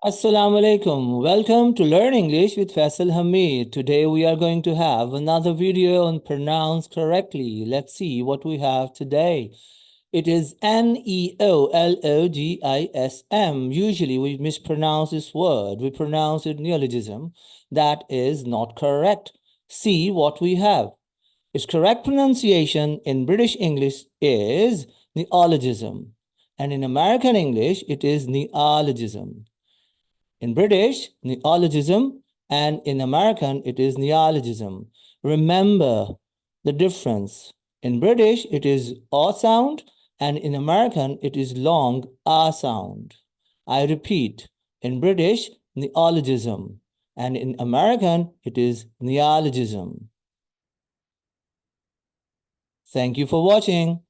Assalamu alaikum. Welcome to Learn English with Faisal Hameed. Today we are going to have another video on pronounce correctly. Let's see what we have today. It is niʻɛл.ə.dʒɪ.zəm. Usually we mispronounce this word. We pronounce it neologism. That is not correct. See what we have. Its correct pronunciation in British English is neologism. And in American English, it is niʻɑः.lə.dʒɪ.zəm. In British, neologism, and in American, it is neologism. Remember the difference. In British, it is A sound, and in American, it is long A sound. I repeat, in British, neologism, and in American, it is neologism. Thank you for watching.